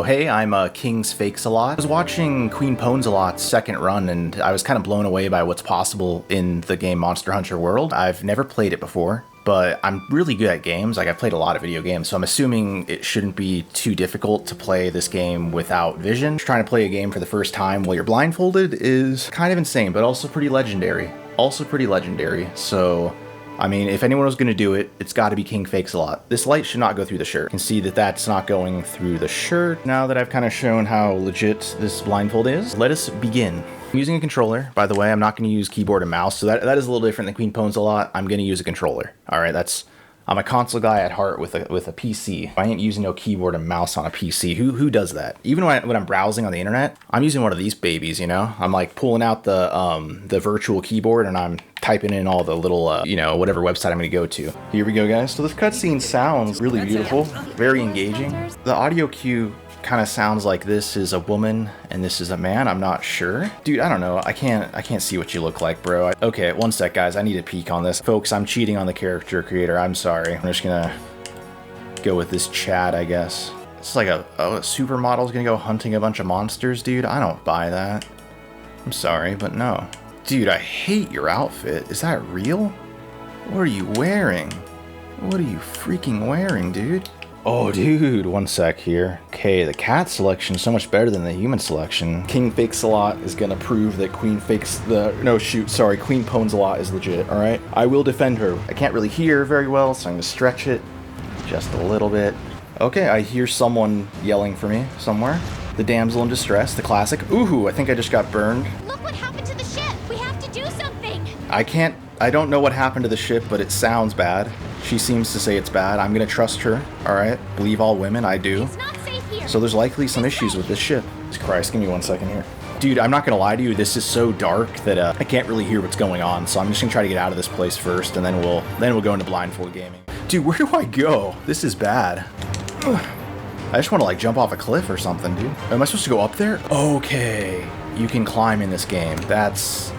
Hey, I'm King's Fakes a Lot. I was watching Queen Pwns a Lot's second run, and I was kind of blown away by what's possible in the game Monster Hunter World. I've never played it before, but I'm really good at games. Like, I've played a lot of video games, so I'm assuming it shouldn't be too difficult to play this game without vision. Trying to play a game for the first time while you're blindfolded is kind of insane, but also pretty legendary. So I mean, if anyone was going to do it, it's got to be King Fakes a Lot. This light should not go through the shirt. You can see that that's not going through the shirt. Now that I've kind of shown how legit this blindfold is, let us begin. I'm using a controller, by the way. I'm not going to use keyboard and mouse, so that is a little different than Queen Pwns a Lot. I'm going to use a controller. All right, I'm a console guy at heart with a PC. I ain't using no keyboard and mouse on a PC. Who does that? Even when I'm browsing on the internet, I'm using one of these babies, you know? I'm like pulling out the virtual keyboard and I'm typing in all the little, whatever website I'm gonna go to. Here we go, guys. So this cutscene sounds really beautiful, very engaging. The audio cue kind of sounds like this is a woman and this is a man. I'm not sure. Dude, I don't know. I can't see what you look like, bro. Okay, one sec, guys. I need to peek on this. Folks, I'm cheating on the character creator. I'm sorry. I'm just gonna go with this Chad, I guess. It's like a supermodel's gonna go hunting a bunch of monsters, dude. I don't buy that. I'm sorry, but no. Dude, I hate your outfit. Is that real? What are you wearing? What are you freaking wearing, dude? Oh, dude, one sec here. Okay, the cat selection is so much better than the human selection. King Fakes a Lot is gonna prove that Queen Pwns a Lot is legit, alright? I will defend her. I can't really hear very well, so I'm gonna stretch it just a little bit. Okay, I hear someone yelling for me somewhere. The damsel in distress, the classic. Ooh, I think I just got burned. Look what happened to the ship. We have to do something. I don't know what happened to the ship, but it sounds bad. She seems to say it's bad. I'm gonna trust her, alright? Believe all women, I do. It's not safe here. So there's likely some issues with this ship. Christ, give me 1 second here. Dude, I'm not gonna lie to you, this is so dark that I can't really hear what's going on, so I'm just gonna try to get out of this place first, and then we'll go into blindfold gaming. Dude, where do I go? This is bad. Ugh. I just want to like jump off a cliff or something, dude. Am I supposed to go up there? Okay, you can climb in this game. That's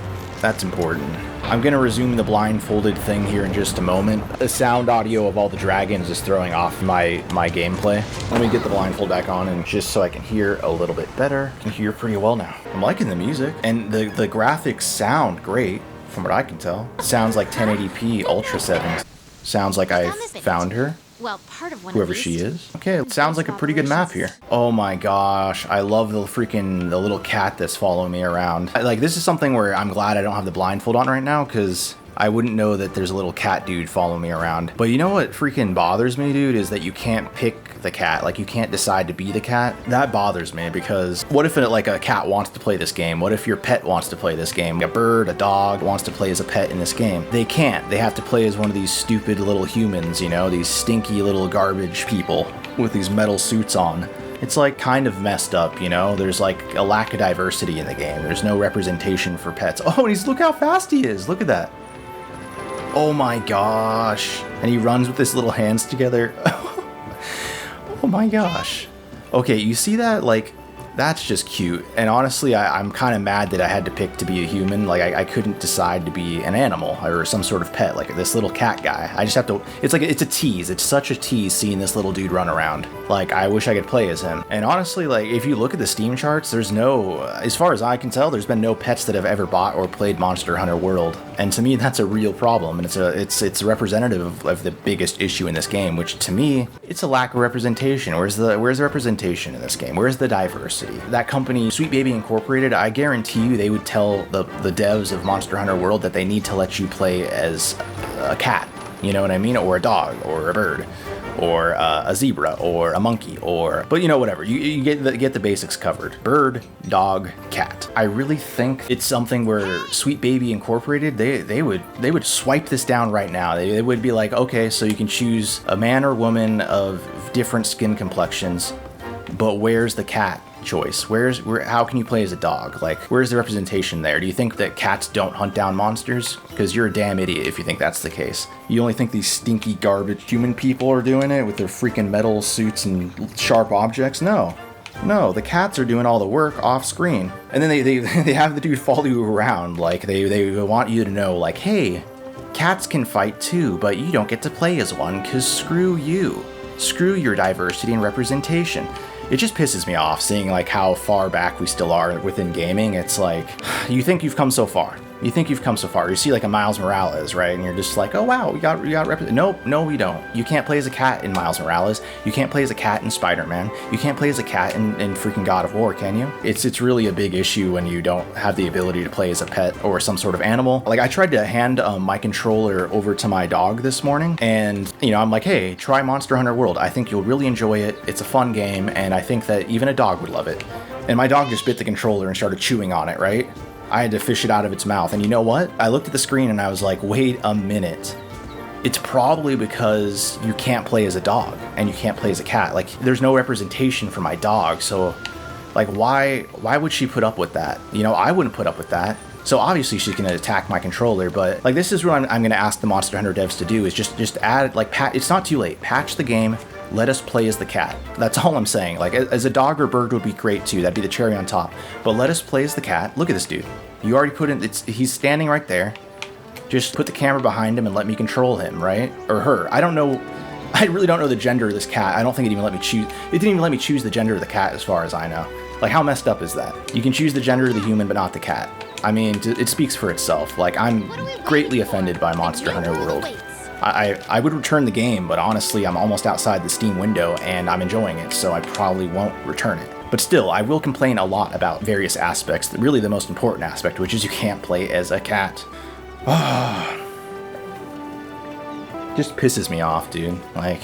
important. I'm gonna resume the blindfolded thing here in just a moment. The sound audio of all the dragons is throwing off my gameplay. Let me get the blindfold back on, and just so I can hear a little bit better. I can hear pretty well now. I'm liking the music, and the graphics sound great from what I can tell. Sounds like 1080p ultra settings. Sounds like I found her. Well, part of one Whoever of these. she is. Okay, it sounds like a pretty good map here. Oh my gosh, I love the little cat that's following me around. This is something where I'm glad I don't have the blindfold on right now, because I wouldn't know that there's a little cat dude following me around. But you know what freaking bothers me, dude, is that you can't pick the cat. Like, you can't decide to be the cat. That bothers me, because what if a cat wants to play this game? What if your pet wants to play this game? A bird, a dog wants to play as a pet in this game. They can't. They have to play as one of these stupid little humans, you know, these stinky little garbage people with these metal suits on. It's like kind of messed up, you know? There's like a lack of diversity in the game. There's no representation for pets. Oh, and look how fast he is. Look at that. Oh my gosh. And he runs with his little hands together. Oh my gosh. Okay, you see that? Like, that's just cute. And honestly, I'm kind of mad that I had to pick to be a human. Like, I couldn't decide to be an animal or some sort of pet, like this little cat guy. I just have to, it's a tease. It's such a tease seeing this little dude run around. Like, I wish I could play as him. And honestly, like, if you look at the Steam charts, there's no, as far as I can tell, there's been no pets that have ever bought or played Monster Hunter World. And to me, that's a real problem. And it's representative of the biggest issue in this game, which to me, it's a lack of representation. Where's the representation in this game? Where's the diversity? That company, Sweet Baby Incorporated, I guarantee you they would tell the devs of Monster Hunter World that they need to let you play as a cat, you know what I mean? Or a dog, or a bird, or a zebra, or a monkey, but you know, whatever. You get the basics covered. Bird, dog, cat. I really think it's something where Sweet Baby Incorporated, they would swipe this down right now. They would be like, okay, so you can choose a man or woman of different skin complexions, but where's the cat choice? How can you play as a dog? Like, where's the representation there? Do you think that cats don't hunt down monsters? Because you're a damn idiot if you think that's the case. You only think these stinky garbage human people are doing it with their freaking metal suits and sharp objects? No, the cats are doing all the work off screen. And then they have the dude follow you around. Like, they want you to know, like, hey, cats can fight too, but you don't get to play as one, because screw you. Screw your diversity and representation. It just pisses me off seeing like how far back we still are within gaming. It's like, you think you've come so far. You think you've come so far. You see like a Miles Morales, right? And you're just like, oh wow, we got Nope, no we don't. You can't play as a cat in Miles Morales. You can't play as a cat in Spider-Man. You can't play as a cat in freaking God of War, can you? It's really a big issue when you don't have the ability to play as a pet or some sort of animal. Like I tried to hand my controller over to my dog this morning, and you know, I'm like, hey, try Monster Hunter World. I think you'll really enjoy it. It's a fun game, and I think that even a dog would love it. And my dog just bit the controller and started chewing on it, right? I had to fish it out of its mouth. And you know what? I looked at the screen and I was like, wait a minute. It's probably because you can't play as a dog and you can't play as a cat. Like, there's no representation for my dog. So, like, why would she put up with that? You know, I wouldn't put up with that. So obviously she's going to attack my controller, but like, this is what I'm going to ask the Monster Hunter devs to do, is just add, like, it's not too late. Patch the game. Let us play as the cat. That's all I'm saying. Like, as a dog or bird would be great too. That'd be the cherry on top. But let us play as the cat. Look at this dude. You already put in, he's standing right there. Just put the camera behind him and let me control him, right? Or her. I don't know. I really don't know the gender of this cat. I don't think it even let me choose. It didn't even let me choose the gender of the cat as far as I know. Like, how messed up is that? You can choose the gender of the human, but not the cat. I mean, it speaks for itself. Like, I'm greatly offended by Monster Hunter World. I would return the game, but honestly, I'm almost outside the Steam window and I'm enjoying it, so I probably won't return it. But still, I will complain a lot about various aspects, really the most important aspect, which is you can't play as a cat. Just pisses me off, dude. Like,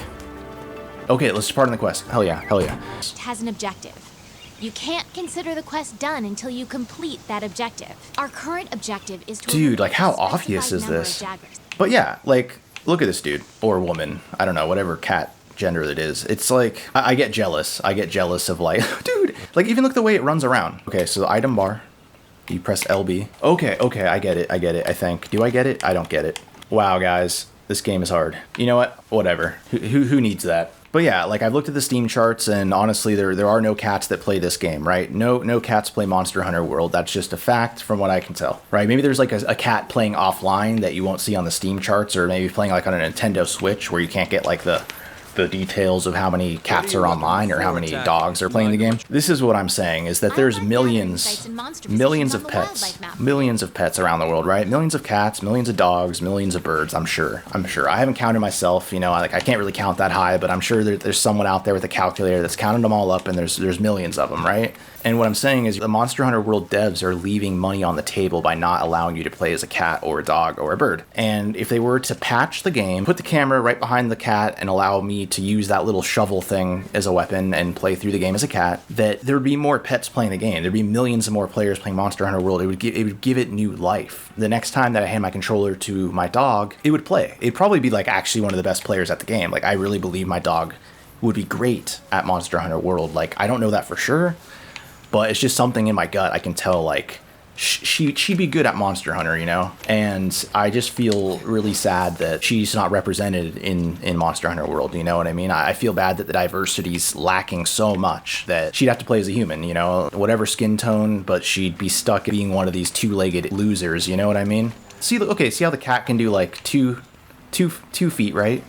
okay, let's start on the quest. Hell yeah, hell yeah. It has an objective. You can't consider the quest done until you complete that objective. Our current objective is to... Dude, like, how obvious is this? But yeah, like, look at this dude, or woman, I don't know, whatever cat gender it is. It's like, I get jealous. I get jealous of like, dude, like even look the way it runs around. Okay, so the item bar, you press LB. Okay, I get it, I think. Do I get it? I don't get it. Wow, guys, this game is hard. You know what? Whatever. Who needs that? But yeah, like I've looked at the Steam charts, and honestly, there are no cats that play this game, right? No cats play Monster Hunter World. That's just a fact from what I can tell, right? Maybe there's like a cat playing offline that you won't see on the Steam charts, or maybe playing like on a Nintendo Switch where you can't get like the details of how many cats are online or how many dogs are playing the game. This is what I'm saying, is that there's millions of pets around the world, right? Millions of cats, millions of dogs, millions of birds. I'm sure. I haven't counted myself, you know, like I can't really count that high, but I'm sure there's someone out there with a calculator that's counted them all up, and there's millions of them, right? And what I'm saying is the Monster Hunter World devs are leaving money on the table by not allowing you to play as a cat or a dog or a bird. And if they were to patch the game, put the camera right behind the cat and allow me to use that little shovel thing as a weapon and play through the game as a cat, that there would be more pets playing the game. There'd be millions of more players playing Monster Hunter World. It would give it new life. The next time that I hand my controller to my dog, it would play. It'd probably be like actually one of the best players at the game. Like, I really believe my dog would be great at Monster Hunter World. Like, I don't know that for sure, but it's just something in my gut. I can tell, like, she'd be good at Monster Hunter, you know? And I just feel really sad that she's not represented in Monster Hunter World, you know what I mean? I feel bad that the diversity's lacking so much that she'd have to play as a human, you know? Whatever skin tone, but she'd be stuck being one of these two-legged losers, you know what I mean? See, okay, see how the cat can do, like, two feet, right?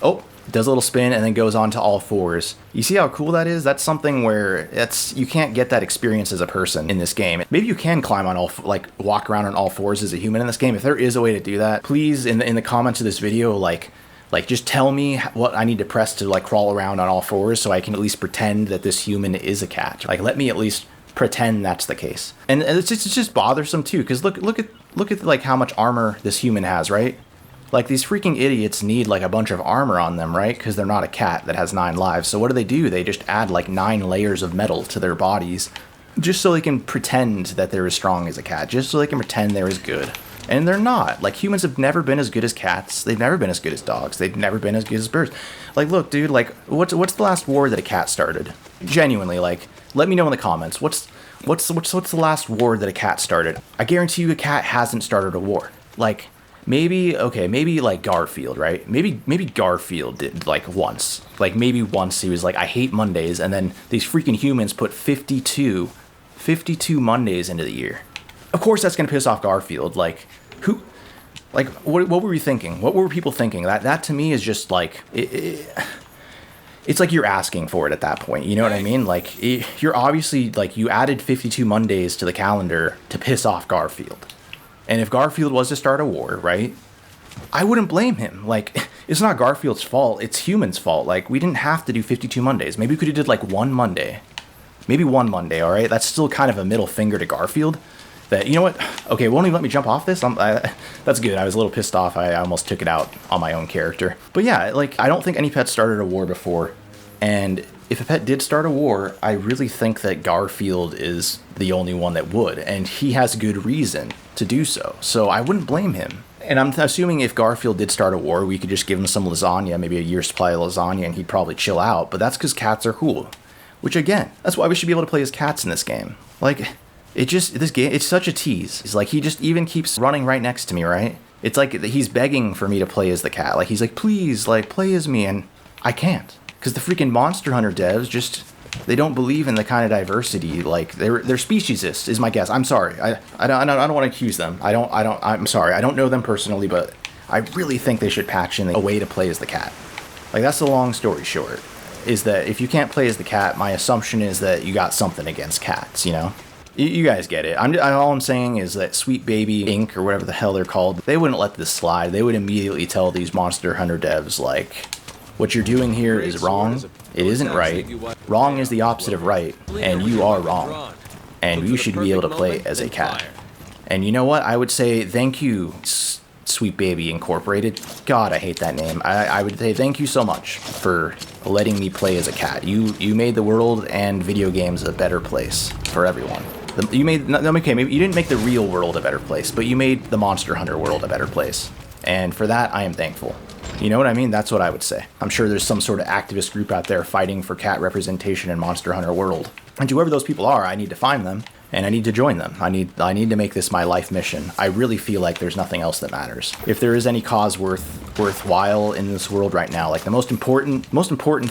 Oh, does a little spin and then goes on to all fours. You see how cool that is? That's something where you can't get that experience as a person in this game. Maybe you can climb on walk around on all fours as a human in this game. If there is a way to do that, please in the comments of this video, like just tell me what I need to press to like crawl around on all fours so I can at least pretend that this human is a cat. Like, let me at least pretend that's the case. And it's just bothersome too, because look at like how much armor this human has, right? Like, these freaking idiots need, like, a bunch of armor on them, right? Because they're not a cat that has 9 lives. So what do? They just add, like, 9 layers of metal to their bodies just so they can pretend that they're as strong as a cat. Just so they can pretend they're as good. And they're not. Like, humans have never been as good as cats. They've never been as good as dogs. They've never been as good as birds. Like, look, dude, like, what's the last war that a cat started? Genuinely, like, let me know in the comments. What's the last war that a cat started? I guarantee you a cat hasn't started a war. Like, maybe like Garfield, right? Maybe Garfield did, like, once. Like, maybe once he was like, I hate Mondays, and then these freaking humans put 52 Mondays into the year. Of course that's gonna piss off Garfield. Like, who, like, what were we thinking? What were people thinking? That to me is just like, it's like you're asking for it at that point. You know what I mean? Like, you're obviously, like, you added 52 Mondays to the calendar to piss off Garfield. And if Garfield was to start a war, right, I wouldn't blame him. Like, it's not Garfield's fault. It's humans' fault. Like, we didn't have to do 52 Mondays. Maybe we could have did, like, one Monday. Maybe one Monday, all right? That's still kind of a middle finger to Garfield. That, you know what? Okay, won't even let me jump off this? That's good. I was a little pissed off. I almost took it out on my own character. But yeah, like, I don't think any pet started a war before. And if a pet did start a war, I really think that Garfield is the only one that would. And he has good reason to do so. So I wouldn't blame him. And I'm assuming if Garfield did start a war, we could just give him some lasagna, maybe a year's supply of lasagna, and he'd probably chill out. But that's because cats are cool. Which, again, that's why we should be able to play as cats in this game. Like... this game, it's such a tease. It's like, he just even keeps running right next to me, right? It's like he's begging for me to play as the cat. Like, he's like, please, like, play as me, and I can't. Because the freaking Monster Hunter devs just, they don't believe in the kind of diversity. Like, they're speciesist, is my guess. I'm sorry. I don't want to accuse them. I'm sorry. I don't know them personally, but I really think they should patch in a way to play as the cat. Like, that's the long story short, is that if you can't play as the cat, my assumption is that you got something against cats, you know? You guys get it. All I'm saying is that Sweet Baby Inc., or whatever the hell they're called, they wouldn't let this slide. They would immediately tell these Monster Hunter devs, like, what you're doing here is wrong. It isn't right. Wrong is the opposite of right, and you are wrong. And you should be able to play as a cat. And you know what? I would say thank you, Sweet Baby Incorporated. God, I hate that name. I would say thank you so much for letting me play as a cat. You made the world and video games a better place for everyone. Maybe you didn't make the real world a better place, but you made the Monster Hunter world a better place. And for that, I am thankful. You know what I mean? That's what I would say. I'm sure there's some sort of activist group out there fighting for cat representation in Monster Hunter world. And whoever those people are, I need to find them, and I need to join them. I need to make this my life mission. I really feel like there's nothing else that matters. If there is any cause worthwhile in this world right now, like the most important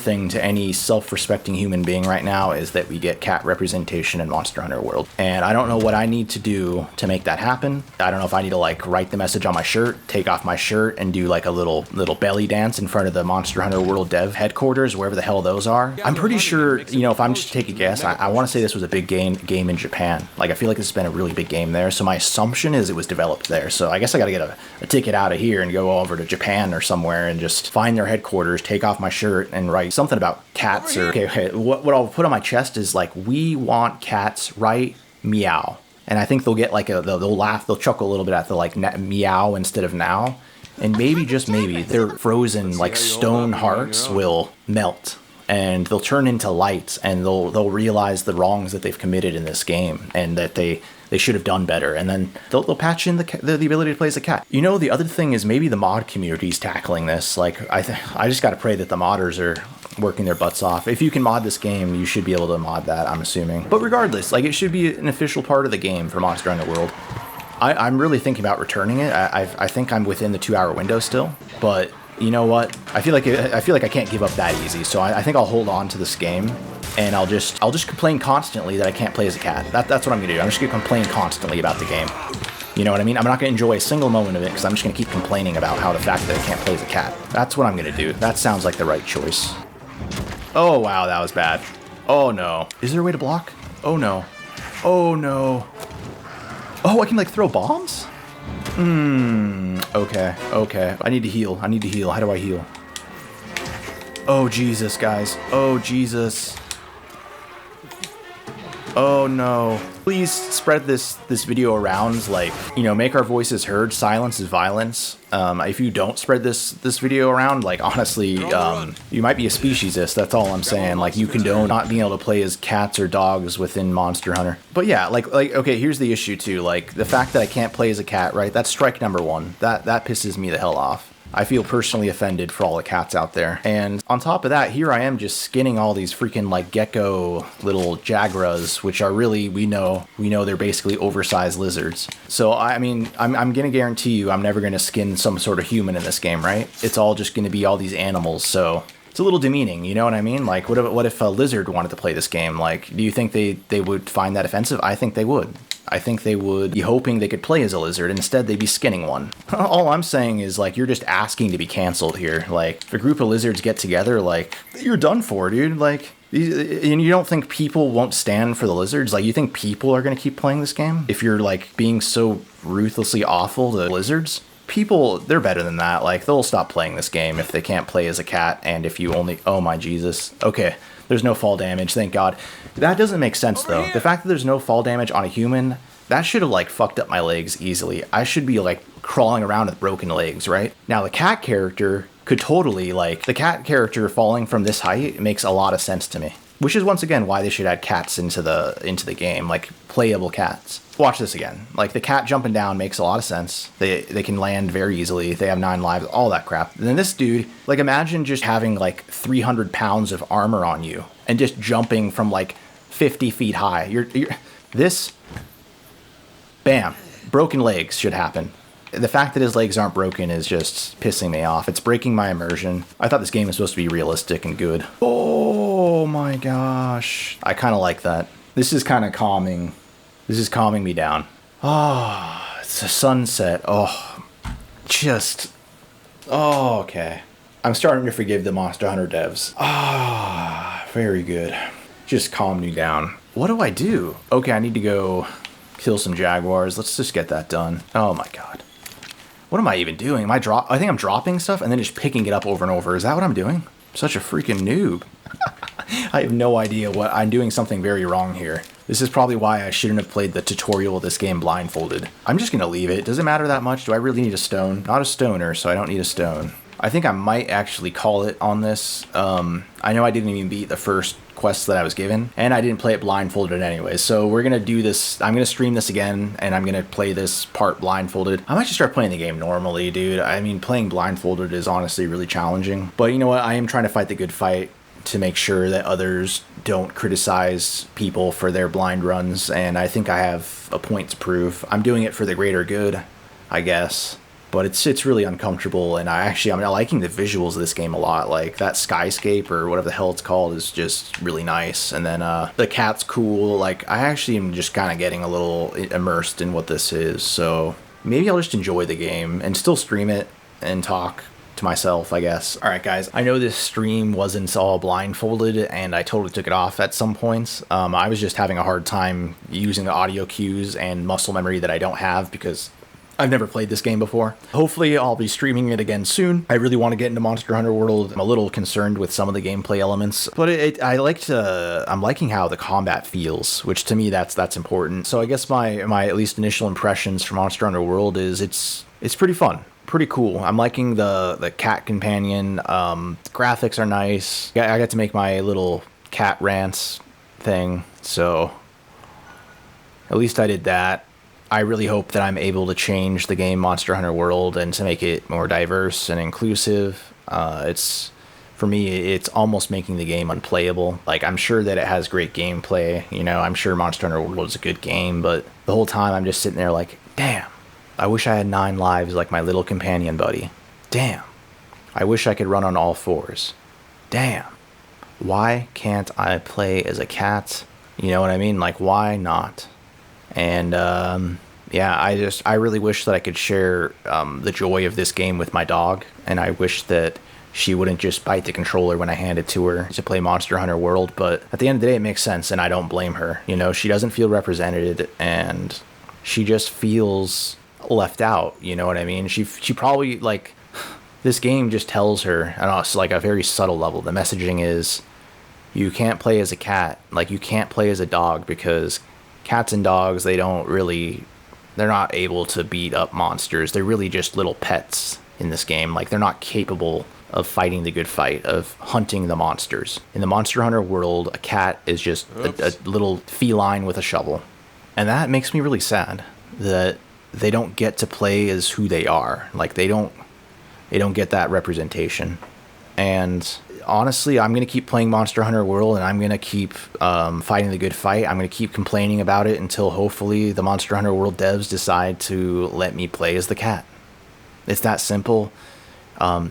thing to any self-respecting human being right now is that we get cat representation in Monster Hunter world. And I don't know what I need to do to make that happen. I don't know if I need to, like, write the message on my shirt, take off my shirt, and do like a little belly dance in front of the Monster Hunter World Dev headquarters, wherever the hell those are. I'm pretty sure, you know, if I'm just to take a guess, I want to say this was a big game in Japan. Like, I feel like this has been a really big game there, so my assumption is it was developed there. So I guess I gotta get a ticket out of here and go over to Japan or somewhere and just find their headquarters, take off my shirt, and write something about cats. Or okay, what I'll put on my chest is like, we want cats, right? Meow. And I think they'll get like they'll laugh, they'll chuckle a little bit at the like meow instead of now. And maybe, just maybe, their frozen like stone hearts will melt. And they'll turn into light, and they'll realize the wrongs that they've committed in this game, and that they should have done better. And then they'll patch in the ability to play as a cat. You know, the other thing is maybe the mod community's tackling this. Like, I just got to pray that the modders are working their butts off. If you can mod this game, you should be able to mod that, I'm assuming. But regardless, like, it should be an official part of the game for Monster Hunter World. I'm really thinking about returning it. I think I'm within the 2-hour window still, but you know what? I feel like I can't give up that easy. So I think I'll hold on to this game, and I'll just complain constantly that I can't play as a cat. That's what I'm gonna do. I'm just gonna complain constantly about the game. You know what I mean? I'm not gonna enjoy a single moment of it because I'm just gonna keep complaining about how the fact that I can't play as a cat. That's what I'm gonna do. That sounds like the right choice. Oh wow, that was bad. Oh no. Is there a way to block? Oh no. Oh no. Oh, I can like throw bombs? Okay. I need to heal. How do I heal? Oh, Jesus, guys. Oh, Jesus. Oh, no. Please spread this video around, like, you know, make our voices heard. Silence is violence. If you don't spread this video around, like, honestly, you might be a speciesist. That's all I'm saying. Like, you condone not being able to play as cats or dogs within Monster Hunter. But yeah, like, okay, here's the issue too. Like, the fact that I can't play as a cat, right? That's strike number one. That pisses me the hell off. I feel personally offended for all the cats out there. And on top of that, here I am just skinning all these freaking like gecko little jagras, which are really, we know they're basically oversized lizards. So I mean, I'm gonna guarantee you I'm never gonna skin some sort of human in this game, right? It's all just gonna be all these animals, so it's a little demeaning, you know what I mean? Like, what if a lizard wanted to play this game? Like, do you think they would find that offensive? I think they would. I think they would be hoping they could play as a lizard. Instead, they'd be skinning one. All I'm saying is, like, you're just asking to be canceled here. Like, if a group of lizards get together, like, you're done for, dude. Like, and you don't think people won't stand for the lizards? Like, you think people are going to keep playing this game? If you're, like, being so ruthlessly awful to lizards? People, they're better than that. Like, they'll stop playing this game if they can't play as a cat, and if you only... Oh, my Jesus. Okay, there's no fall damage, thank God. That doesn't make sense, though. The fact that there's no fall damage on a human, that should have, like, fucked up my legs easily. I should be, like, crawling around with broken legs, right? Now, the cat character could totally, like... The cat character falling from this height makes a lot of sense to me. Which is, once again, why they should add cats into the game, like, playable cats. Watch this again. Like, the cat jumping down makes a lot of sense. They can land very easily. They have 9 lives, all that crap. And then this dude, like, imagine just having, like, 300 pounds of armor on you and just jumping from, like, 50 feet high. This, bam, broken legs should happen. The fact that his legs aren't broken is just pissing me off. It's breaking my immersion. I thought this game was supposed to be realistic and good. Oh my gosh. I kind of like that. This is kind of calming. This is calming me down. Oh, it's a sunset. Oh, just... Oh, okay. I'm starting to forgive the Monster Hunter devs. Ah, very good. Just calmed me down. What do I do? Okay, I need to go kill some jaguars. Let's just get that done. Oh my god. What am I even doing? I think I'm dropping stuff and then just picking it up over and over. Is that what I'm doing? I'm such a freaking noob. I have no idea what... I'm doing something very wrong here. This is probably why I shouldn't have played the tutorial of this game blindfolded. I'm just going to leave it. Does it matter that much? Do I really need a stone? Not a stoner, so I don't need a stone. I think I might actually call it on this. I know I didn't even beat the first quest that I was given, and I didn't play it blindfolded anyway, so we're going to do this. I'm going to stream this again, and I'm going to play this part blindfolded. I might just start playing the game normally, dude. I mean, playing blindfolded is honestly really challenging, but you know what? I am trying to fight the good fight to make sure that others don't criticize people for their blind runs, and I think I have a point to prove. I'm doing it for the greater good, I guess. But it's really uncomfortable, and I'm liking the visuals of this game a lot. Like, that skyscape, or whatever the hell it's called, is just really nice. And then the cat's cool. Like, I actually am just kind of getting a little immersed in what this is. So maybe I'll just enjoy the game and still stream it and talk to myself, I guess. Alright guys, I know this stream wasn't all blindfolded, and I totally took it off at some points. I was just having a hard time using the audio cues and muscle memory that I don't have because I've never played this game before. Hopefully I'll be streaming it again soon. I really want to get into Monster Hunter World. I'm a little concerned with some of the gameplay elements, but I'm liking how the combat feels, which to me that's important. So I guess my at least initial impressions from Monster Hunter World is it's pretty fun. Pretty cool. I'm liking the cat companion. Graphics are nice. I got to make my little cat rants thing, so at least I did that. I really hope that I'm able to change the game Monster Hunter World and to make it more diverse and inclusive. For me, it's almost making the game unplayable. Like, I'm sure that it has great gameplay. You know, I'm sure Monster Hunter World is a good game, but the whole time I'm just sitting there like, damn, I wish I had 9 lives like my little companion buddy. Damn, I wish I could run on all 4s. Damn, why can't I play as a cat? You know what I mean? Like, why not? And yeah, I really wish that I could share the joy of this game with my dog, and I wish that she wouldn't just bite the controller when I hand it to her to play Monster Hunter World. But at the end of the day, it makes sense, and I don't blame her. You know, she doesn't feel represented, and she just feels left out. You know what I mean? She probably, like, this game just tells her, I don't know, it's like a very subtle level. The messaging is, you can't play as a cat, like you can't play as a dog, because cats and dogs, they're not able to beat up monsters. They're really just little pets in this game. Like, they're not capable of fighting the good fight, of hunting the monsters. In the Monster Hunter World, a cat is just a little feline with a shovel. And that makes me really sad that they don't get to play as who they are. Like, they don't get that representation. And honestly, I'm going to keep playing Monster Hunter World, and I'm going to keep fighting the good fight. I'm going to keep complaining about it until hopefully the Monster Hunter World devs decide to let me play as the cat. It's that simple.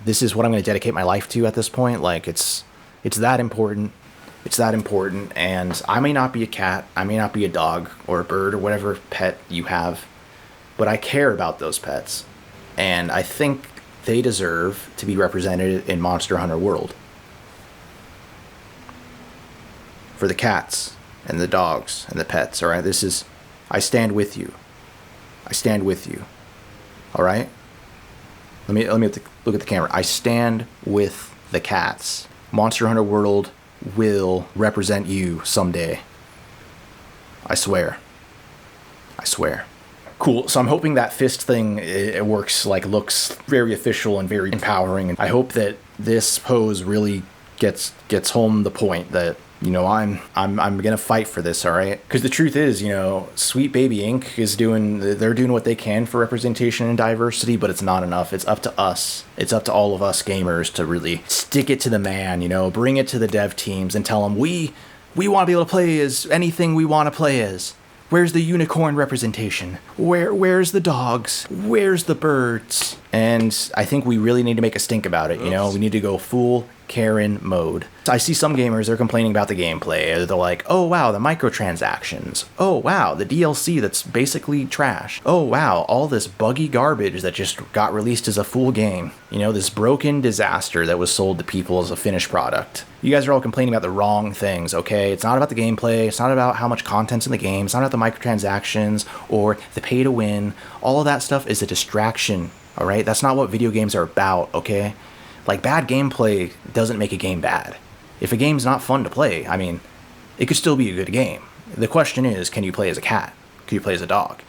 This is what I'm going to dedicate my life to at this point. Like, it's that important. It's that important, and I may not be a cat, I may not be a dog or a bird or whatever pet you have, but I care about those pets, and I think they deserve to be represented in Monster Hunter World. For the cats and the dogs and the pets, all right? I stand with you. I stand with you. All right? Let me look at the camera. I stand with the cats. Monster Hunter World will represent you someday. I swear. I swear. Cool. So I'm hoping that fist thing it works, looks very official and very empowering. And I hope that this pose really gets home the point that, I'm gonna fight for this, all right? Because the truth is, Sweet Baby Inc. they're doing what they can for representation and diversity, but it's not enough. It's up to us. It's up to all of us gamers to really stick it to the man, bring it to the dev teams and tell them we want to be able to play as anything we want to play as. Where's the unicorn representation? Where's the dogs? Where's the birds? And I think we really need to make a stink about it, We need to go full Karen mode. I see some gamers, they're complaining about the gameplay. They're like, oh wow, the microtransactions. Oh wow, the DLC that's basically trash. Oh wow, all this buggy garbage that just got released as a full game. This broken disaster that was sold to people as a finished product. You guys are all complaining about the wrong things, okay? It's not about the gameplay. It's not about how much content's in the game. It's not about the microtransactions or the pay to win. All of that stuff is a distraction, all right? That's not what video games are about, okay? Bad gameplay doesn't make a game bad. If a game's not fun to play, it could still be a good game. The question is, can you play as a cat? Can you play as a dog?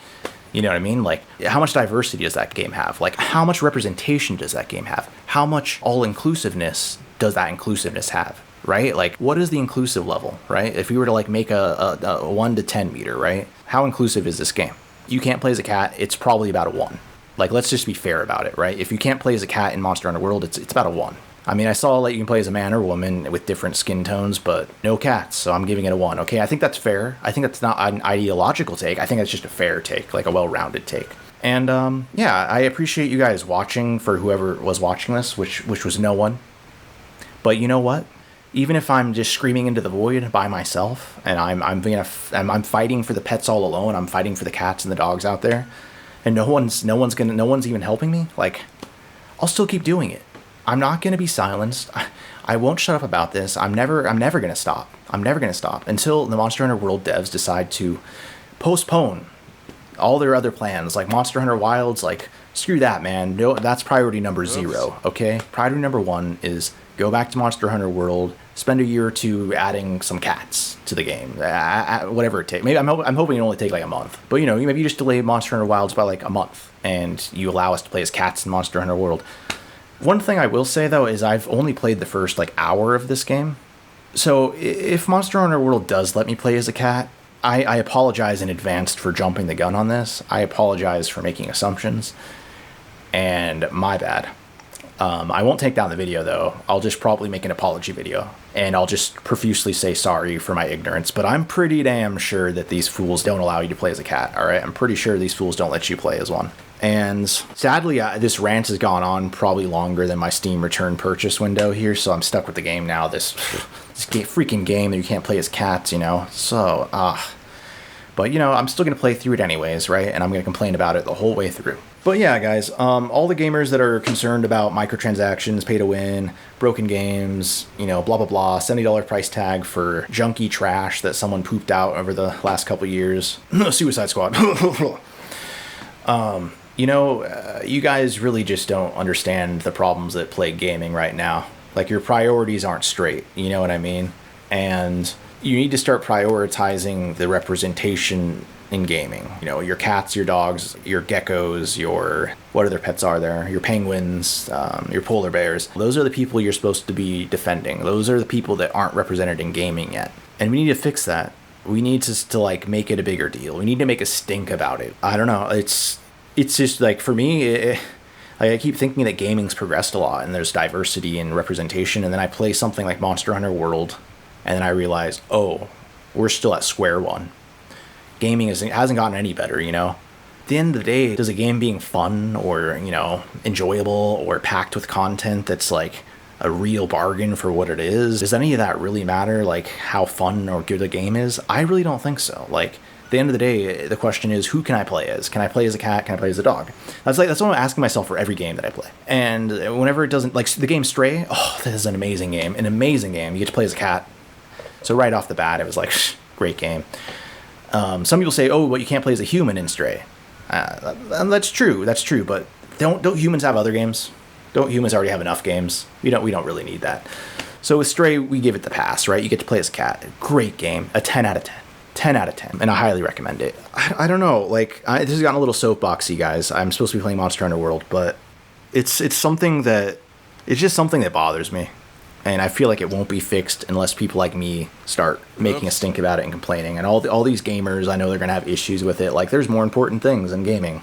You know what I mean? How much diversity does that game have? How much representation does that game have? How much all-inclusiveness does that inclusiveness have, right? What is the inclusive level, right? If we were to, make a 1 to 10 meter, right? How inclusive is this game? You can't play as a cat, it's probably about a 1. Let's just be fair about it, right? If you can't play as a cat in Monster Hunter World, it's about a 1. I saw you can play as a man or woman with different skin tones, but no cats, so I'm giving it a 1. Okay, I think that's fair. I think that's not an ideological take. I think that's just a fair take, a well-rounded take. And, I appreciate you guys watching, for whoever was watching this, which was no one. But you know what? Even if I'm just screaming into the void by myself, and I'm fighting for the pets all alone, I'm fighting for the cats and the dogs out there, and no one's even helping me, I'll still keep doing it. I'm not gonna be silenced. I won't shut up about this. I'm never gonna stop. I'm never gonna stop until the Monster Hunter World devs decide to postpone all their other plans, Monster Hunter Wilds. Screw that, man. No, that's priority number 0. Okay, priority number 1 is go back to Monster Hunter World, spend a year or 2 adding some cats to the game, whatever it takes. Maybe I'm hoping it only take a month, but maybe you just delay Monster Hunter Wilds by a month, and you allow us to play as cats in Monster Hunter World. One thing I will say though is I've only played the first hour of this game, so if Monster Hunter World does let me play as a cat, I apologize in advance for jumping the gun on this. I apologize for making assumptions, and my bad. I won't take down the video though. I'll just probably make an apology video, and I'll just profusely say sorry for my ignorance, but I'm pretty damn sure that these fools don't allow you to play as a cat, alright? I'm pretty sure these fools don't let you play as one. And sadly, this rant has gone on probably longer than my Steam return purchase window here, so I'm stuck with the game now. This freaking game that you can't play as cats, So, But, I'm still going to play through it anyways, right? And I'm going to complain about it the whole way through. But yeah, guys, all the gamers that are concerned about microtransactions, pay to win, broken games, blah, blah, blah, $70 price tag for junky trash that someone pooped out over the last couple years. Suicide Squad. You guys really just don't understand the problems that plague gaming right now. Your priorities aren't straight, you know what I mean? And you need to start prioritizing the representation in gaming. Your cats, your dogs, your geckos, what other pets are there? Your penguins, your polar bears. Those are the people you're supposed to be defending. Those are the people that aren't represented in gaming yet. And we need to fix that. We need to make it a bigger deal. We need to make a stink about it. I don't know. It's just for me, I keep thinking that gaming's progressed a lot and there's diversity and representation, and then I play something like Monster Hunter World, and then I realize, oh, we're still at square one. Gaming hasn't gotten any better, At the end of the day, does a game being fun or, enjoyable or packed with content that's a real bargain for what it is? Does any of that really matter? Like how fun or good the game is? I really don't think so. Like at the end of the day, the question is, who can I play as? Can I play as a cat? Can I play as a dog? That's what I'm asking myself for every game that I play. And whenever it doesn't, like the game Stray, oh, this is an amazing game. An amazing game. You get to play as a cat. So right off the bat, it was like, great game. Some people say, oh, but you can't play as a human in Stray. And that's true, but don't humans have other games? Don't humans already have enough games? We don't really need that. So with Stray, we give it the pass, right? You get to play as a cat. Great game. A 10 out of 10. 10 out of 10. And I highly recommend it. I don't know. Like, this has gotten a little soapboxy, guys. I'm supposed to be playing Monster Hunter World, but it's something that... It's just something that bothers me. And I feel like it won't be fixed unless people like me start making a stink about it and complaining. And all these gamers, I know they're going to have issues with it. Like, there's more important things in gaming.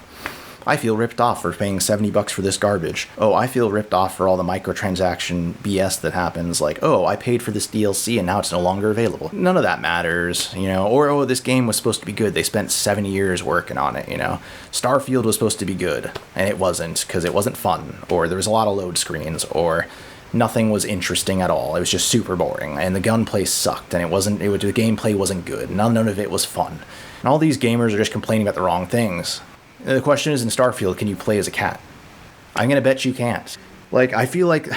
I feel ripped off for paying $70 for this garbage. Oh, I feel ripped off for all the microtransaction BS that happens. Like, oh, I paid for this DLC and now it's no longer available. None of that matters, you know. Or, oh, this game was supposed to be good. They spent 7 years working on it, you know. Starfield was supposed to be good, and it wasn't because it wasn't fun. Or there was a lot of load screens, or nothing was interesting at all. It was just super boring, and the gunplay sucked, and the gameplay wasn't good. None of it was fun. And all these gamers are just complaining about the wrong things. The question is, in Starfield, can you play as a cat? I'm gonna bet you can't. Like, I feel like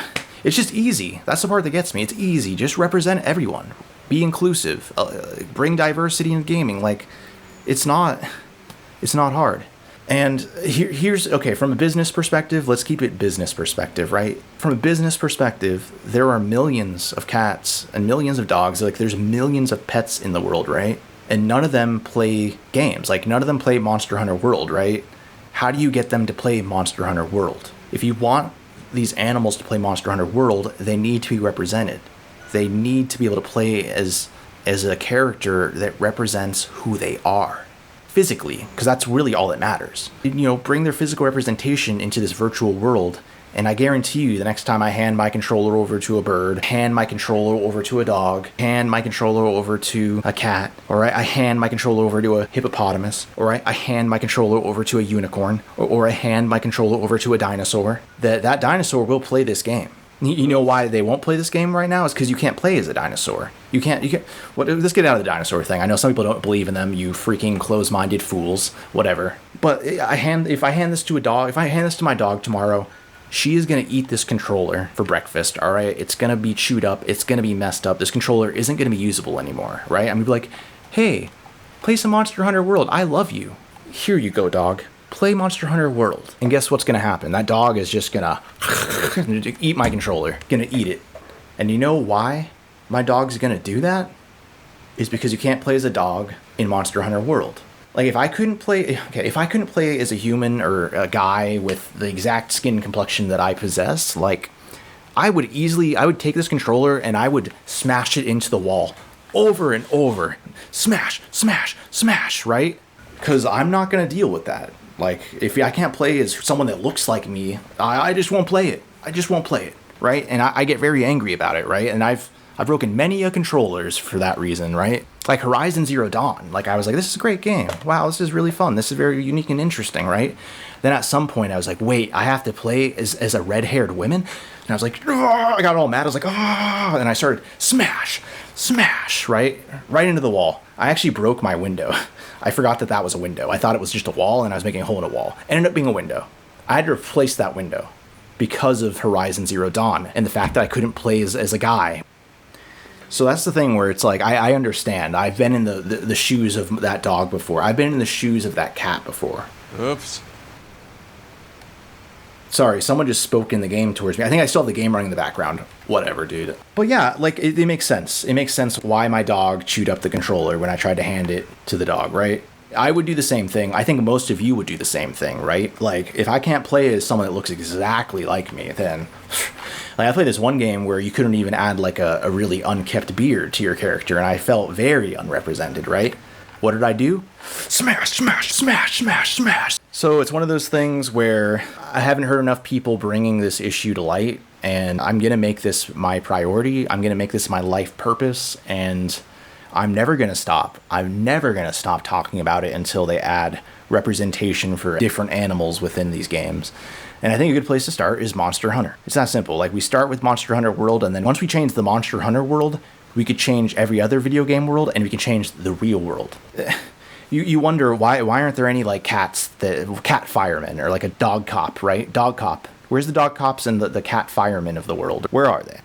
it's just easy. That's the part that gets me. It's easy. Just represent everyone. Be inclusive. Bring diversity in gaming. Like, it's not hard. And here's, okay, from a business perspective, let's keep it business perspective, right? From a business perspective, there are millions of cats and millions of dogs. Like, there's millions of pets in the world, right? And none of them play games. Like, none of them play Monster Hunter World, right? How do you get them to play Monster Hunter World? If you want these animals to play Monster Hunter World, they need to be represented. They need to be able to play as a character that represents who they are. Physically, because that's really all that matters. You know, bring their physical representation into this virtual world, and I guarantee you the next time I hand my controller over to a bird, hand my controller over to a dog, hand my controller over to a cat, alright, I hand my controller over to a hippopotamus, alright, I hand my controller over to a unicorn, or I hand my controller over to a dinosaur, that dinosaur will play this game. You know why they won't play this game right now? It's because you can't play as a dinosaur. You can't. Let's get out of the dinosaur thing. I know some people don't believe in them. You freaking close-minded fools. Whatever. But if I hand this to a dog, if I hand this to my dog tomorrow, she is gonna eat this controller for breakfast. All right. It's gonna be chewed up. It's gonna be messed up. This controller isn't gonna be usable anymore. Right? I'm gonna be like, hey, play some Monster Hunter World. I love you. Here you go, dog. Play Monster Hunter World. And guess what's gonna happen? That dog is just gonna eat my controller. Gonna eat it. And you know why my dog's gonna do that? Is because you can't play as a dog in Monster Hunter World. Like, if I couldn't play as a human or a guy with the exact skin complexion that I possess, like, I would take this controller and I would smash it into the wall over and over. Smash, smash, smash, right? Because I'm not gonna deal with that. Like, if I can't play as someone that looks like me, I just won't play it. I just won't play it, right? And I get very angry about it, right? And I've broken many controllers for that reason, right? Like Horizon Zero Dawn. Like, I was like, this is a great game. Wow, this is really fun. This is very unique and interesting, right? Then at some point I was like, wait, I have to play as a red-haired woman? And I was like, I got all mad. I was like, and I started smash, smash, right into the wall. I actually broke my window. I forgot that was a window. I thought it was just a wall, and I was making a hole in a wall. It ended up being a window. I had to replace that window because of Horizon Zero Dawn and the fact that I couldn't play as a guy. So that's the thing where it's like, I understand. I've been in the shoes of that dog before. I've been in the shoes of that cat before. Oops. Sorry, someone just spoke in the game towards me. I think I still have the game running in the background. Whatever, dude. But yeah, like, it makes sense. It makes sense why my dog chewed up the controller when I tried to hand it to the dog, right? I would do the same thing. I think most of you would do the same thing, right? Like, if I can't play as someone that looks exactly like me, then... Like, I played this one game where you couldn't even add, like, a really unkempt beard to your character, and I felt very unrepresented, right? What did I do? Smash, smash, smash, smash, smash. So it's one of those things where I haven't heard enough people bringing this issue to light, and I'm going to make this my priority. I'm going to make this my life purpose, and I'm never going to stop. I'm never going to stop talking about it until they add representation for different animals within these games. And I think a good place to start is Monster Hunter. It's that simple. Like, we start with Monster Hunter World, and then once we change the Monster Hunter world, we could change every other video game world, and we can change the real world. You wonder why aren't there any like cat firemen or like a dog cop, right? Dog cop. Where's the dog cops and the cat firemen of the world? Where are they?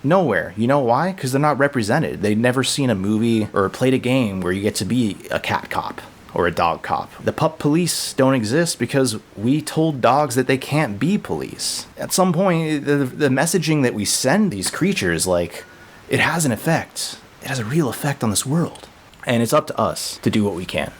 Nowhere. You know why? Because they're not represented. They've never seen a movie or played a game where you get to be a cat cop or a dog cop. The pup police don't exist because we told dogs that they can't be police. At some point, the messaging that we send these creatures, like, it has an effect. It has a real effect on this world. And it's up to us to do what we can.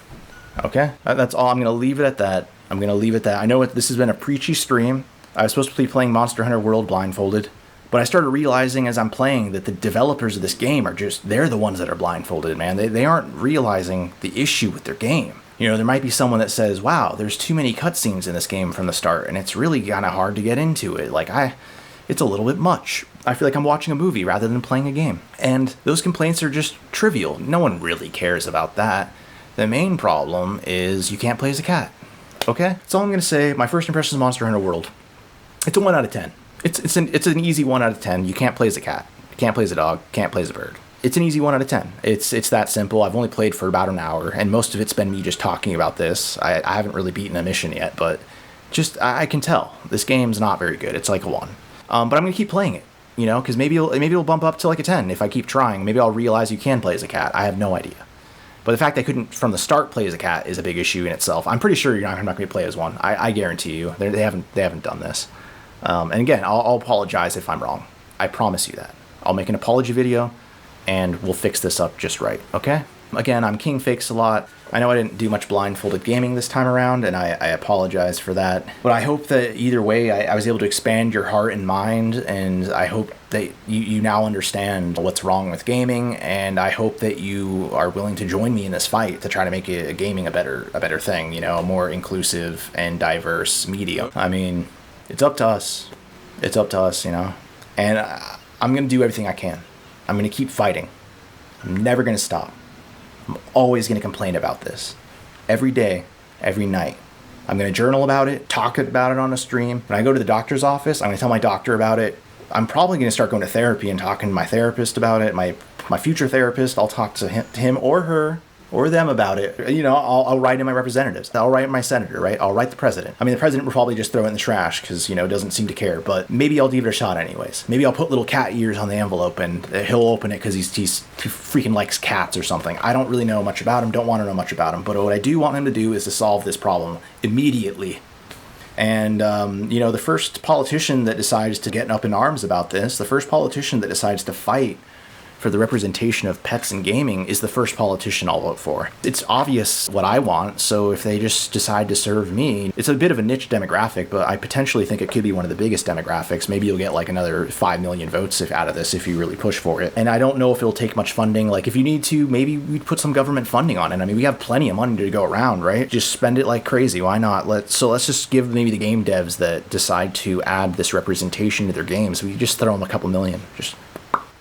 Okay? That's all. I'm going to leave it at that. I know this has been a preachy stream. I was supposed to be playing Monster Hunter World blindfolded. But I started realizing as I'm playing that the developers of this game they're the ones that are blindfolded, man. They aren't realizing the issue with their game. You know, there might be someone that says, wow, there's too many cutscenes in this game from the start, and it's really kind of hard to get into it. Like, it's a little bit much. I feel like I'm watching a movie rather than playing a game. And those complaints are just trivial. No one really cares about that. The main problem is you can't play as a cat. Okay? That's all I'm going to say. My first impression of Monster Hunter World. It's a 1 out of 10. It's an easy 1 out of 10. You can't play as a cat. You can't play as a dog. Can't play as a bird. It's an easy 1 out of 10. It's that simple. I've only played for about an hour, and most of it's been me just talking about this. I haven't really beaten a mission yet, but I can tell this game's not very good. It's like a 1. But I'm gonna keep playing it, you know, because maybe it'll bump up to like a 10 if I keep trying. Maybe I'll realize you can play as a cat. I have no idea. But the fact I couldn't from the start play as a cat is a big issue in itself. I'm pretty sure I'm not going to play as one. I guarantee you they haven't done this. And again, I'll apologize if I'm wrong. I promise you that. I'll make an apology video, and we'll fix this up just right, okay? Again, I'm King Fakes a lot. I know I didn't do much blindfolded gaming this time around, and I apologize for that. But I hope that either way, I was able to expand your heart and mind, and I hope that you now understand what's wrong with gaming, and I hope that you are willing to join me in this fight to try to make gaming a better thing, you know, a more inclusive and diverse medium. I mean, it's up to us. It's up to us, you know? And I'm going to do everything I can. I'm going to keep fighting. I'm never going to stop. I'm always going to complain about this. Every day, every night. I'm going to journal about it, talk about it on a stream. When I go to the doctor's office, I'm going to tell my doctor about it. I'm probably going to start going to therapy and talking to my therapist about it. My future therapist, I'll talk to him or her or them about it. You know, I'll write in my representatives. I'll write in my senator, right? I'll write the president. I mean, the president will probably just throw it in the trash because, you know, doesn't seem to care. But maybe I'll give it a shot anyways. Maybe I'll put little cat ears on the envelope and he'll open it because he freaking likes cats or something. I don't really know much about him. Don't want to know much about him. But what I do want him to do is to solve this problem immediately. And, you know, the first politician that decides to get up in arms about this, the first politician that decides to fight for the representation of pets in gaming is the first politician I'll vote for. It's obvious what I want, so if they just decide to serve me, it's a bit of a niche demographic, but I potentially think it could be one of the biggest demographics. Maybe you'll get like another 5 million votes out of this if you really push for it. And I don't know if it'll take much funding. Like, if you need to, maybe we'd put some government funding on it. I mean, we have plenty of money to go around, right? Just spend it like crazy. Why not? Let's just give maybe the game devs that decide to add this representation to their games, we just throw them a couple million. Just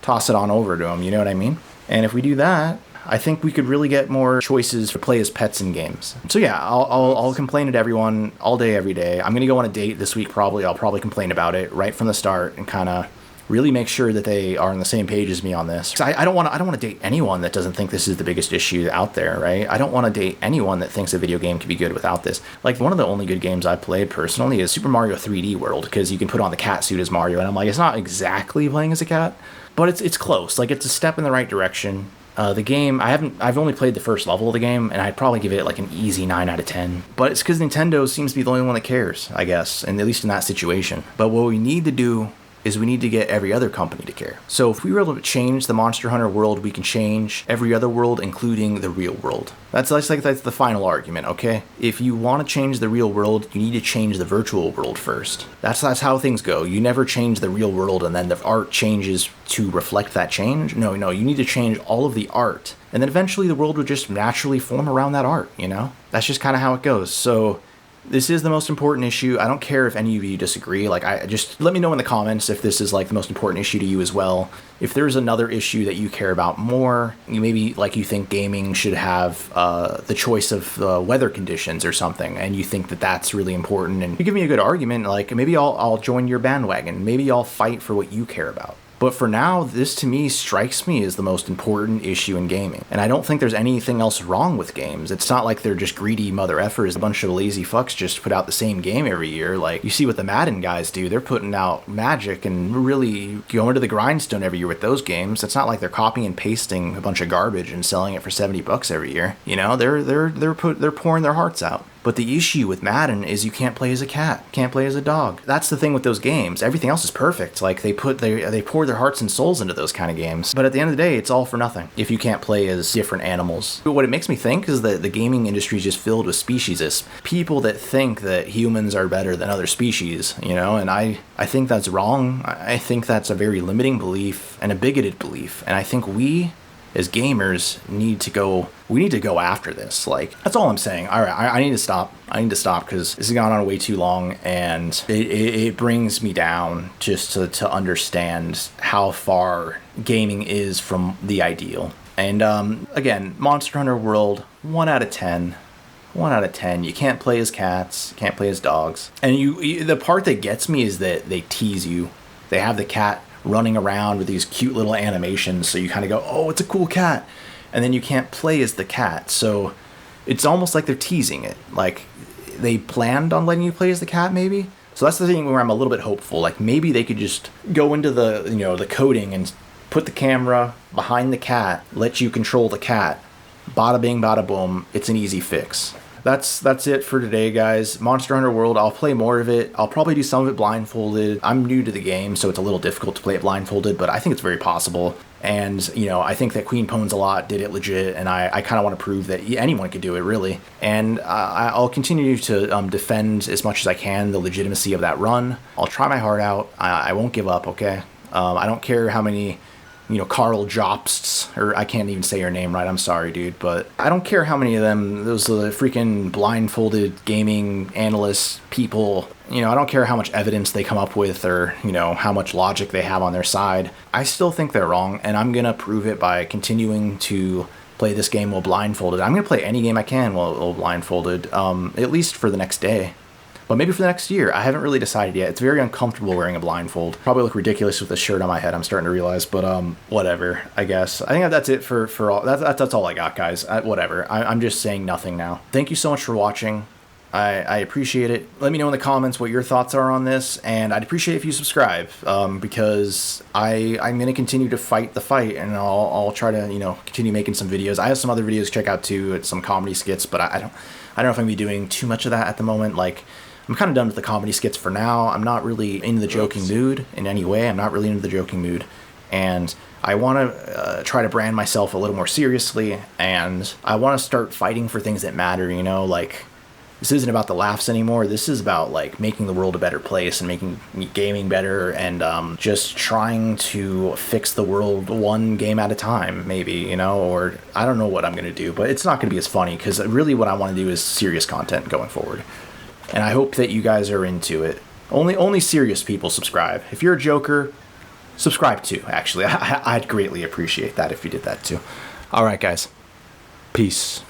toss it on over to them, you know what I mean? And if we do that, I think we could really get more choices to play as pets in games. So yeah, I'll complain to everyone all day, every day. I'm gonna go on a date this week probably. I'll probably complain about it right from the start and kind of really make sure that they are on the same page as me on this. 'Cause I don't want to date anyone that doesn't think this is the biggest issue out there, right? I don't want to date anyone that thinks a video game can be good without this. Like, one of the only good games I've played personally is Super Mario 3D World, because you can put on the cat suit as Mario, and I'm like, it's not exactly playing as a cat, but it's close. Like, it's a step in the right direction. The game, I've only played the first level of the game, and I'd probably give it like an easy 9 out of 10. But it's because Nintendo seems to be the only one that cares, I guess, and at least in that situation. But what we need to do is we need to get every other company to care. So if we were able to change the Monster Hunter world, we can change every other world, including the real world. That's the final argument, okay? If you want to change the real world, you need to change the virtual world first. That's how things go. You never change the real world and then the art changes to reflect that change. No, you need to change all of the art. And then eventually the world would just naturally form around that art, you know? That's just kind of how it goes. So This is the most important issue. I don't care if any of you disagree. Like, I just let me know in the comments if this is like the most important issue to you as well. If there's another issue that you care about more, maybe like you think gaming should have the choice of weather conditions or something, and you think that that's really important, and you give me a good argument, like maybe I'll join your bandwagon. Maybe I'll fight for what you care about. But for now, this to me strikes me as the most important issue in gaming. And I don't think there's anything else wrong with games. It's not like they're just greedy mother effers. A bunch of lazy fucks just put out the same game every year. Like, you see what the Madden guys do. They're putting out magic and really going to the grindstone every year with those games. It's not like they're copying and pasting a bunch of garbage and selling it for $70 every year. You know, they're pouring their hearts out. But the issue with Madden is you can't play as a cat, can't play as a dog. That's the thing with those games. Everything else is perfect. Like, they pour their hearts and souls into those kind of games. But at the end of the day, it's all for nothing if you can't play as different animals. But what it makes me think is that the gaming industry is just filled with speciesists. People that think that humans are better than other species, you know? And I think that's wrong. I think that's a very limiting belief and a bigoted belief. And I think we, as gamers, need to go after this. Like, that's all I'm saying. All right, I need to stop. Because this has gone on way too long, and it brings me down just to understand how far gaming is from the ideal. And again, Monster Hunter World, 1 out of 10. 1 out of 10. You can't play as cats, you can't play as dogs. And the part that gets me is that they tease you. They have the cat running around with these cute little animations, so you kind of go, oh, it's a cool cat, and then you can't play as the cat. So it's almost like they're teasing it, like they planned on letting you play as the cat, maybe. So that's the thing where I'm a little bit hopeful. Like, maybe they could just go into the coding and put the camera behind the cat, let you control the cat, bada bing bada boom. It's an easy fix. That's it for today, guys. Monster Hunter World, I'll play more of it. I'll probably do some of it blindfolded. I'm new to the game, so it's a little difficult to play it blindfolded, but I think it's very possible. And, you know, I think that Queen Pwns a lot did it legit, and I kind of want to prove that anyone could do it, really. And I'll continue to defend as much as I can the legitimacy of that run. I'll try my heart out. I won't give up, okay? I don't care how many, Carl Jobsts, or I can't even say your name right, I'm sorry, dude, but I don't care how many of them, those freaking blindfolded gaming analysts people, I don't care how much evidence they come up with or, how much logic they have on their side. I still think they're wrong, and I'm gonna prove it by continuing to play this game while blindfolded. I'm gonna play any game I can while blindfolded, at least for the next day. But maybe for the next year. I haven't really decided yet. It's very uncomfortable wearing a blindfold. Probably look ridiculous with this shirt on my head, I'm starting to realize, but whatever, I guess. I think that's it for all. That's all I got, guys. Whatever. I'm just saying nothing now. Thank you so much for watching. I appreciate it. Let me know in the comments what your thoughts are on this, and I'd appreciate if you subscribe, because I'm going to continue to fight the fight, and I'll try to, continue making some videos. I have some other videos to check out too, it's some comedy skits, but I don't know if I'm going to be doing too much of that at the moment. Like, I'm kind of done with the comedy skits for now. I'm not really in the joking mood in any way. I'm not really into the joking mood. And I want to try to brand myself a little more seriously. And I want to start fighting for things that matter, Like, this isn't about the laughs anymore. This is about, like, making the world a better place and making gaming better and just trying to fix the world one game at a time, maybe, Or I don't know what I'm going to do. But it's not going to be as funny because really what I want to do is serious content going forward. And I hope that you guys are into it. Only serious people subscribe. If you're a joker, subscribe too, actually. I'd greatly appreciate that if you did that too. All right, guys. Peace.